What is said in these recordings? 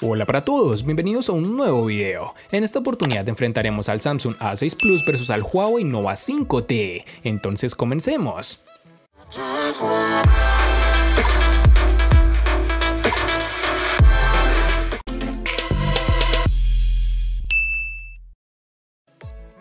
Hola para todos, bienvenidos a un nuevo video. En esta oportunidad enfrentaremos al Samsung A6 Plus versus al Huawei Nova 5T. Entonces comencemos.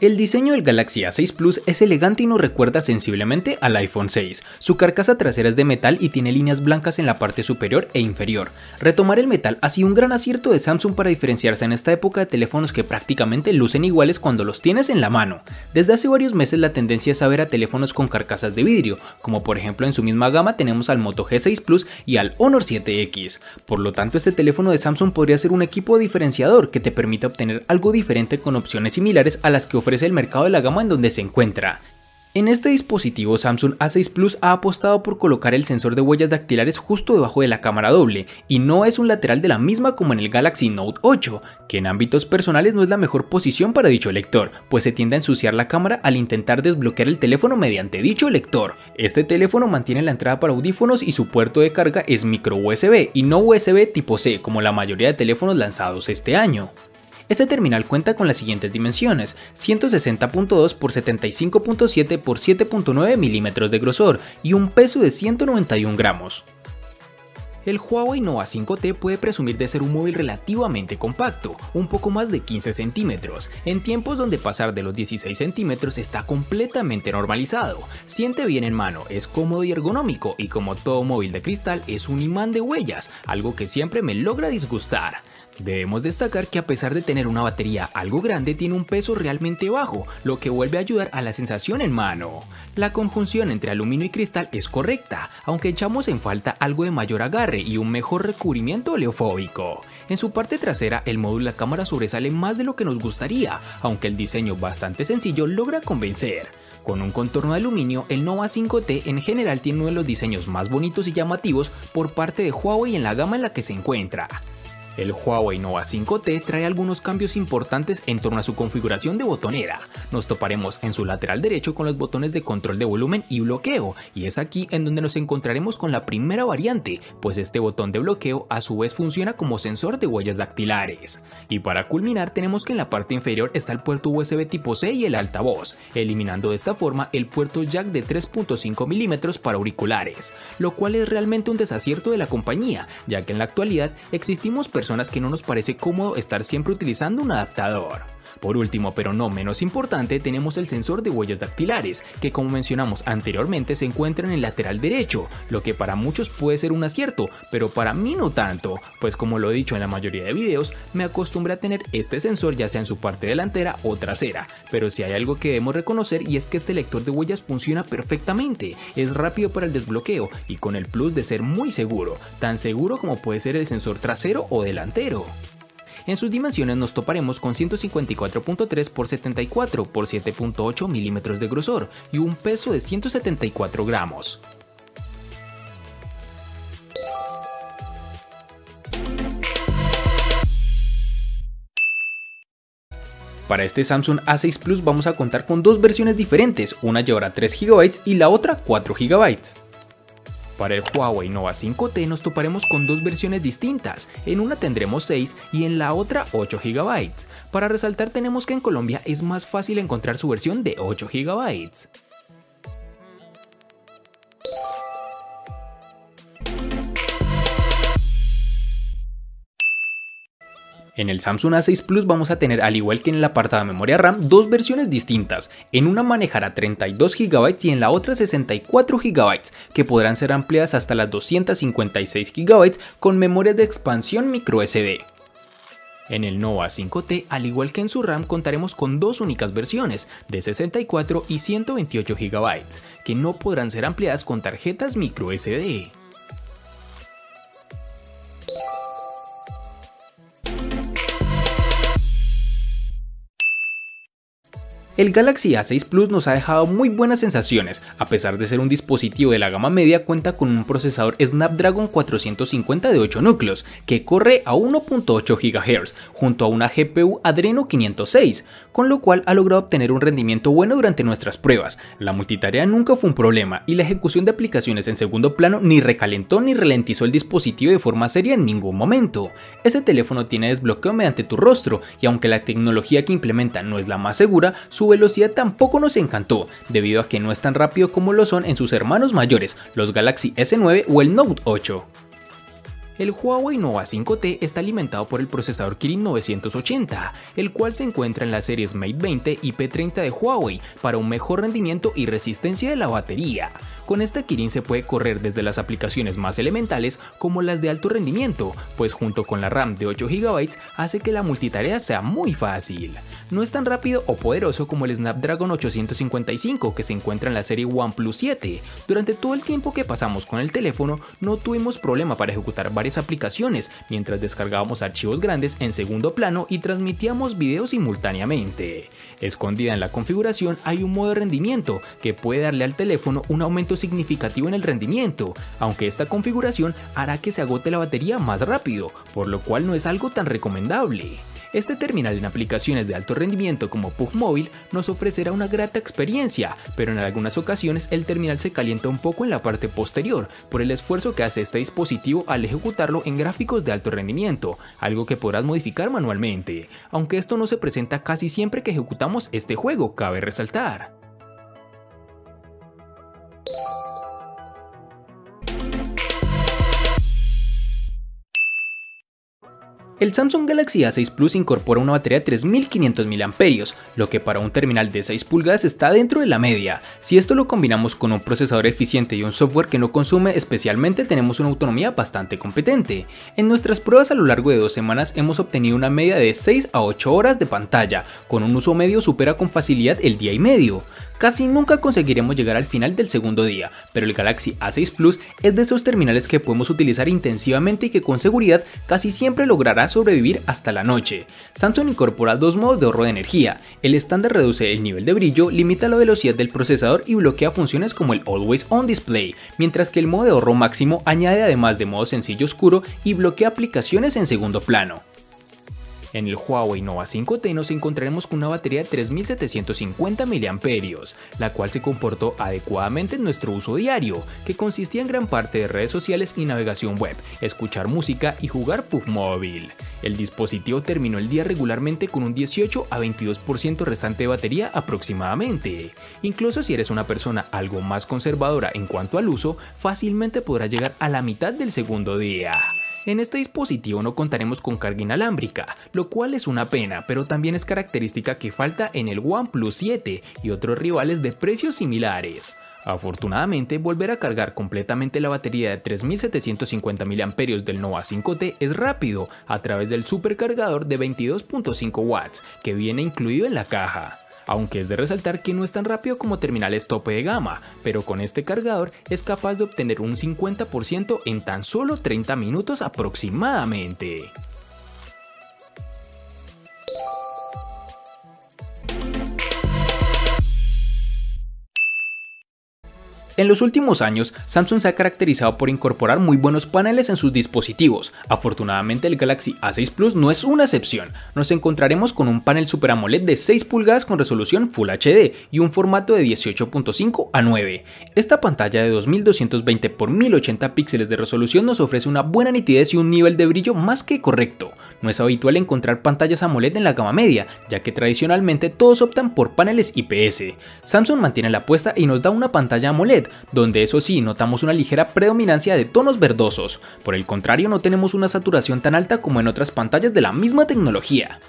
El diseño del Galaxy A6 Plus es elegante y nos recuerda sensiblemente al iPhone 6. Su carcasa trasera es de metal y tiene líneas blancas en la parte superior e inferior. Retomar el metal ha sido un gran acierto de Samsung para diferenciarse en esta época de teléfonos que prácticamente lucen iguales cuando los tienes en la mano. Desde hace varios meses la tendencia es a ver a teléfonos con carcasas de vidrio, como por ejemplo en su misma gama tenemos al Moto G6 Plus y al Honor 7X. Por lo tanto, este teléfono de Samsung podría ser un equipo diferenciador que te permita obtener algo diferente con opciones similares a las que ofrece el mercado de la gama en donde se encuentra. En este dispositivo Samsung A6 Plus ha apostado por colocar el sensor de huellas dactilares justo debajo de la cámara doble, y no es un lateral de la misma como en el Galaxy Note 8, que en ámbitos personales no es la mejor posición para dicho lector, pues se tiende a ensuciar la cámara al intentar desbloquear el teléfono mediante dicho lector. Este teléfono mantiene la entrada para audífonos y su puerto de carga es micro USB y no USB tipo C como la mayoría de teléfonos lanzados este año. Este terminal cuenta con las siguientes dimensiones: 160.2 x 75.7 x 7.9 milímetros de grosor y un peso de 191 gramos. El Huawei Nova 5T puede presumir de ser un móvil relativamente compacto, un poco más de 15 centímetros, en tiempos donde pasar de los 16 centímetros está completamente normalizado. Siente bien en mano, es cómodo y ergonómico, y como todo móvil de cristal es un imán de huellas, algo que siempre me logra disgustar. Debemos destacar que a pesar de tener una batería algo grande, tiene un peso realmente bajo, lo que vuelve a ayudar a la sensación en mano. La conjunción entre aluminio y cristal es correcta, aunque echamos en falta algo de mayor agarre y un mejor recubrimiento oleofóbico. En su parte trasera, el módulo de la cámara sobresale más de lo que nos gustaría, aunque el diseño bastante sencillo logra convencer. Con un contorno de aluminio, el Nova 5T en general tiene uno de los diseños más bonitos y llamativos por parte de Huawei en la gama en la que se encuentra. El Huawei Nova 5T trae algunos cambios importantes en torno a su configuración de botonera. Nos toparemos en su lateral derecho con los botones de control de volumen y bloqueo, y es aquí en donde nos encontraremos con la primera variante, pues este botón de bloqueo a su vez funciona como sensor de huellas dactilares. Y para culminar tenemos que en la parte inferior está el puerto USB tipo C y el altavoz, eliminando de esta forma el puerto jack de 3.5 milímetros para auriculares, lo cual es realmente un desacierto de la compañía, ya que en la actualidad existimos personas que no nos parece cómodo estar siempre utilizando un adaptador. Por último, pero no menos importante, tenemos el sensor de huellas dactilares, que como mencionamos anteriormente se encuentra en el lateral derecho, lo que para muchos puede ser un acierto, pero para mí no tanto, pues como lo he dicho en la mayoría de videos, me acostumbré a tener este sensor ya sea en su parte delantera o trasera, pero si hay algo que debemos reconocer y es que este lector de huellas funciona perfectamente, es rápido para el desbloqueo y con el plus de ser muy seguro, tan seguro como puede ser el sensor trasero o delantero. En sus dimensiones nos toparemos con 154.3 x 74 x 7.8 milímetros de grosor y un peso de 174 gramos. Para este Samsung A6 Plus vamos a contar con dos versiones diferentes, una llevará 3 GB y la otra 4 GB. Para el Huawei Nova 5T nos toparemos con dos versiones distintas, en una tendremos 6 y en la otra 8 GB. Para resaltar tenemos que en Colombia es más fácil encontrar su versión de 8 GB. En el Samsung A6 Plus vamos a tener, al igual que en el apartado de memoria RAM, dos versiones distintas. En una manejará 32 GB y en la otra 64 GB, que podrán ser ampliadas hasta las 256 GB con memorias de expansión microSD. En el Nova 5T, al igual que en su RAM, contaremos con dos únicas versiones, de 64 y 128 GB, que no podrán ser ampliadas con tarjetas microSD. El Galaxy A6 Plus nos ha dejado muy buenas sensaciones. A pesar de ser un dispositivo de la gama media, cuenta con un procesador Snapdragon 450 de 8 núcleos, que corre a 1.8 GHz, junto a una GPU Adreno 506, con lo cual ha logrado obtener un rendimiento bueno durante nuestras pruebas. La multitarea nunca fue un problema y la ejecución de aplicaciones en segundo plano ni recalentó ni ralentizó el dispositivo de forma seria en ningún momento. Este teléfono tiene desbloqueo mediante tu rostro y aunque la tecnología que implementa no es la más segura, su velocidad tampoco nos encantó, debido a que no es tan rápido como lo son en sus hermanos mayores, los Galaxy S9 o el Note 8. El Huawei Nova 5T está alimentado por el procesador Kirin 980, el cual se encuentra en las series Mate 20 y P30 de Huawei para un mejor rendimiento y resistencia de la batería. Con este Kirin se puede correr desde las aplicaciones más elementales como las de alto rendimiento, pues junto con la RAM de 8 GB hace que la multitarea sea muy fácil. No es tan rápido o poderoso como el Snapdragon 855 que se encuentra en la serie OnePlus 7. Durante todo el tiempo que pasamos con el teléfono no tuvimos problema para ejecutar varias aplicaciones mientras descargábamos archivos grandes en segundo plano y transmitíamos videos simultáneamente. Escondida en la configuración hay un modo de rendimiento que puede darle al teléfono un aumento significativo en el rendimiento, aunque esta configuración hará que se agote la batería más rápido, por lo cual no es algo tan recomendable. Este terminal en aplicaciones de alto rendimiento como PUBG Mobile nos ofrecerá una grata experiencia, pero en algunas ocasiones el terminal se calienta un poco en la parte posterior por el esfuerzo que hace este dispositivo al ejecutarlo en gráficos de alto rendimiento, algo que podrás modificar manualmente, aunque esto no se presenta casi siempre que ejecutamos este juego, cabe resaltar. El Samsung Galaxy A6 Plus incorpora una batería de 3500 mAh, lo que para un terminal de 6 pulgadas está dentro de la media. Si esto lo combinamos con un procesador eficiente y un software que no consume especialmente, tenemos una autonomía bastante competente. En nuestras pruebas a lo largo de 2 semanas hemos obtenido una media de 6 a 8 horas de pantalla, con un uso medio supera con facilidad el día y medio. Casi nunca conseguiremos llegar al final del segundo día, pero el Galaxy A6 Plus es de esos terminales que podemos utilizar intensivamente y que con seguridad casi siempre logrará sobrevivir hasta la noche. Samsung incorpora 2 modos de ahorro de energía. El estándar reduce el nivel de brillo, limita la velocidad del procesador y bloquea funciones como el Always On Display, mientras que el modo de ahorro máximo añade además de modo sencillo oscuro y bloquea aplicaciones en segundo plano. En el Huawei Nova 5T nos encontraremos con una batería de 3750 mAh, la cual se comportó adecuadamente en nuestro uso diario, que consistía en gran parte de redes sociales y navegación web, escuchar música y jugar PUBG Mobile. El dispositivo terminó el día regularmente con un 18 a 22% restante de batería aproximadamente. Incluso si eres una persona algo más conservadora en cuanto al uso, fácilmente podrás llegar a la mitad del segundo día. En este dispositivo no contaremos con carga inalámbrica, lo cual es una pena, pero también es característica que falta en el OnePlus 7 y otros rivales de precios similares. Afortunadamente, volver a cargar completamente la batería de 3750 mAh del Nova 5T es rápido a través del supercargador de 22.5 watts que viene incluido en la caja. Aunque es de resaltar que no es tan rápido como terminales tope de gama, pero con este cargador es capaz de obtener un 50% en tan solo 30 minutos aproximadamente. En los últimos años, Samsung se ha caracterizado por incorporar muy buenos paneles en sus dispositivos. Afortunadamente, el Galaxy A6 Plus no es una excepción. Nos encontraremos con un panel Super AMOLED de 6 pulgadas con resolución Full HD y un formato de 18.5 a 9. Esta pantalla de 2220 x 1080 píxeles de resolución nos ofrece una buena nitidez y un nivel de brillo más que correcto. No es habitual encontrar pantallas AMOLED en la gama media, ya que tradicionalmente todos optan por paneles IPS. Samsung mantiene la apuesta y nos da una pantalla AMOLED, donde eso sí notamos una ligera predominancia de tonos verdosos. Por el contrario, no tenemos una saturación tan alta como en otras pantallas de la misma tecnología.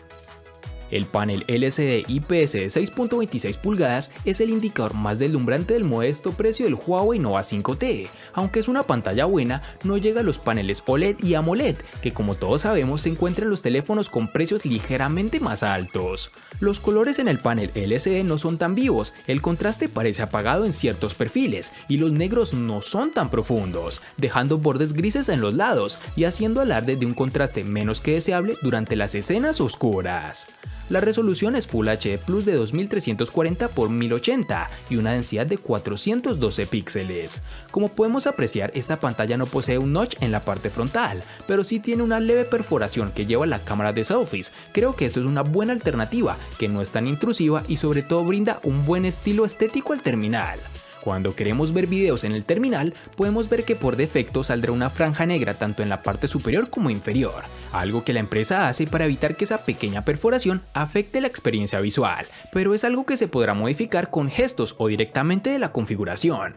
El panel LCD IPS de 6.26 pulgadas es el indicador más deslumbrante del modesto precio del Huawei Nova 5T. Aunque es una pantalla buena, no llega a los paneles OLED y AMOLED, que como todos sabemos se encuentran en los teléfonos con precios ligeramente más altos. Los colores en el panel LCD no son tan vivos, el contraste parece apagado en ciertos perfiles y los negros no son tan profundos, dejando bordes grises en los lados y haciendo alarde de un contraste menos que deseable durante las escenas oscuras. La resolución es Full HD Plus de 2340 x 1080 y una densidad de 412 píxeles. Como podemos apreciar, esta pantalla no posee un notch en la parte frontal, pero sí tiene una leve perforación que lleva la cámara de selfies. Creo que esto es una buena alternativa, que no es tan intrusiva y sobre todo brinda un buen estilo estético al terminal. Cuando queremos ver videos en el terminal, podemos ver que por defecto saldrá una franja negra tanto en la parte superior como inferior, algo que la empresa hace para evitar que esa pequeña perforación afecte la experiencia visual, pero es algo que se podrá modificar con gestos o directamente de la configuración.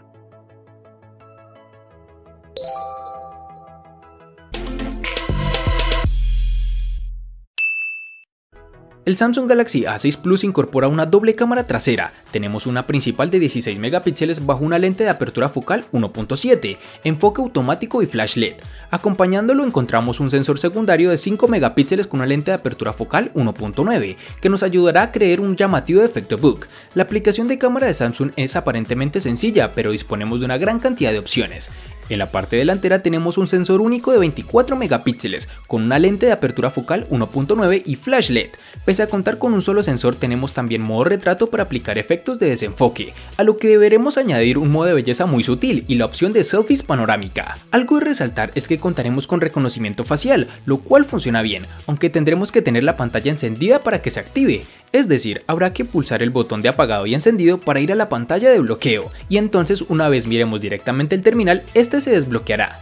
El Samsung Galaxy A6 Plus incorpora una doble cámara trasera. Tenemos una principal de 16 megapíxeles bajo una lente de apertura focal 1.7, enfoque automático y flash LED. Acompañándolo encontramos un sensor secundario de 5 megapíxeles con una lente de apertura focal 1.9, que nos ayudará a crear un llamativo efecto bokeh. La aplicación de cámara de Samsung es aparentemente sencilla, pero disponemos de una gran cantidad de opciones. En la parte delantera tenemos un sensor único de 24 megapíxeles con una lente de apertura focal 1.9 y flash LED. Pese a contar con un solo sensor, tenemos también modo retrato para aplicar efectos de desenfoque, a lo que deberemos añadir un modo de belleza muy sutil y la opción de selfies panorámica. Algo de resaltar es que contaremos con reconocimiento facial, lo cual funciona bien, aunque tendremos que tener la pantalla encendida para que se active. Es decir, habrá que pulsar el botón de apagado y encendido para ir a la pantalla de bloqueo, y entonces una vez miremos directamente el terminal, este se desbloqueará.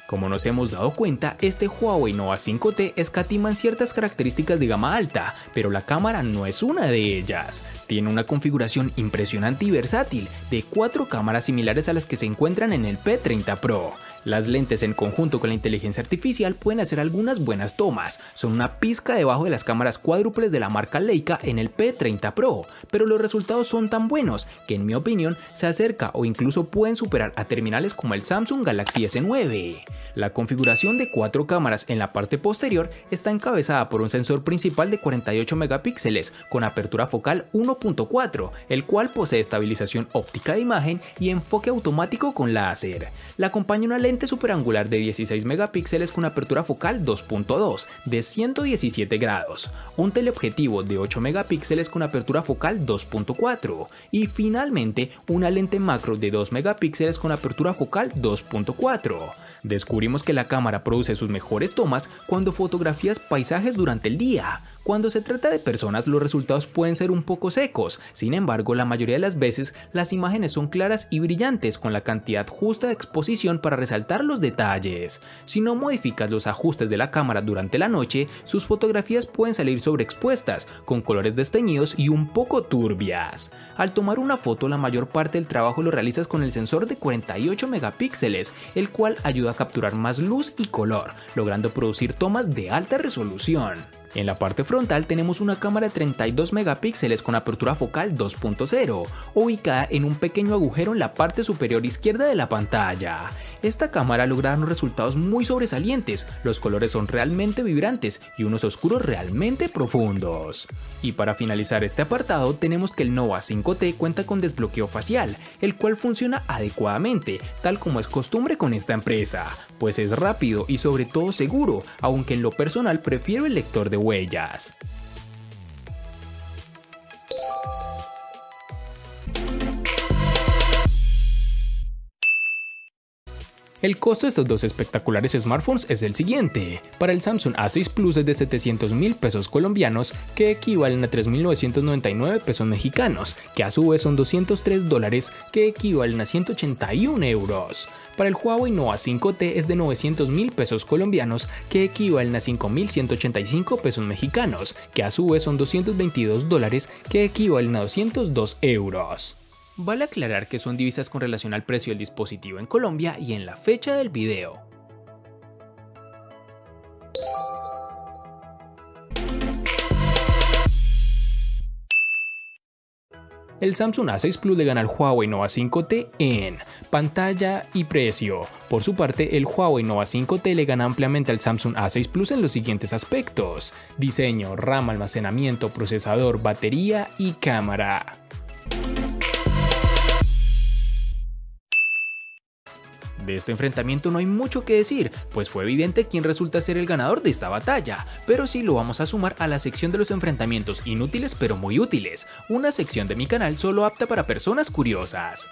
Como nos hemos dado cuenta, este Huawei Nova 5T escatima en ciertas características de gama alta, pero la cámara no es una de ellas. Tiene una configuración impresionante y versátil, de 4 cámaras similares a las que se encuentran en el P30 Pro. Las lentes en conjunto con la inteligencia artificial pueden hacer algunas buenas tomas, son una pizca debajo de las cámaras cuádruples de la marca Leica en el P30 Pro, pero los resultados son tan buenos que en mi opinión se acerca o incluso pueden superar a terminales como el Samsung Galaxy S9. La configuración de 4 cámaras en la parte posterior está encabezada por un sensor principal de 48 megapíxeles con apertura focal 1.4, el cual posee estabilización óptica de imagen y enfoque automático con láser. La acompaña una lente superangular de 16 megapíxeles con apertura focal 2.2 de 117 grados, un teleobjetivo de 8 megapíxeles con apertura focal 2.4 y finalmente una lente macro de 2 megapíxeles con apertura focal 2.4. Descubrimos que la cámara produce sus mejores tomas cuando fotografías paisajes durante el día. Cuando se trata de personas, los resultados pueden ser un poco secos, sin embargo, la mayoría de las veces las imágenes son claras y brillantes con la cantidad justa de exposición para resaltar los detalles. Si no modificas los ajustes de la cámara durante la noche, sus fotografías pueden salir sobreexpuestas, con colores desteñidos y un poco turbias. Al tomar una foto, la mayor parte del trabajo lo realizas con el sensor de 48 megapíxeles, el cual ayuda a capturar más luz y color, logrando producir tomas de alta resolución. En la parte frontal tenemos una cámara de 32 megapíxeles con apertura focal 2.0, ubicada en un pequeño agujero en la parte superior izquierda de la pantalla. Esta cámara logra unos resultados muy sobresalientes, los colores son realmente vibrantes y unos oscuros realmente profundos. Y para finalizar este apartado tenemos que el Nova 5T cuenta con desbloqueo facial, el cual funciona adecuadamente, tal como es costumbre con esta empresa, pues es rápido y sobre todo seguro, aunque en lo personal prefiero el lector de huellas. El costo de estos dos espectaculares smartphones es el siguiente. Para el Samsung A6 Plus es de 700.000 pesos colombianos, que equivalen a 3.999 pesos mexicanos, que a su vez son $203, que equivalen a 181 euros. Para el Huawei Nova 5T es de 900.000 pesos colombianos, que equivalen a 5.185 pesos mexicanos, que a su vez son $222, que equivalen a 202 euros. Vale aclarar que son divisas con relación al precio del dispositivo en Colombia y en la fecha del video. El Samsung A6 Plus le gana al Huawei Nova 5T en pantalla y precio. Por su parte, el Huawei Nova 5T le gana ampliamente al Samsung A6 Plus en los siguientes aspectos: diseño, RAM, almacenamiento, procesador, batería y cámara. De este enfrentamiento no hay mucho que decir, pues fue evidente quién resulta ser el ganador de esta batalla, pero sí lo vamos a sumar a la sección de los enfrentamientos inútiles pero muy útiles, una sección de mi canal solo apta para personas curiosas.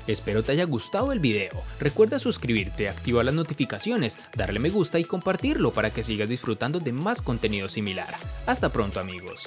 Espero te haya gustado el video, recuerda suscribirte, activar las notificaciones, darle me gusta y compartirlo para que sigas disfrutando de más contenido similar. Hasta pronto amigos.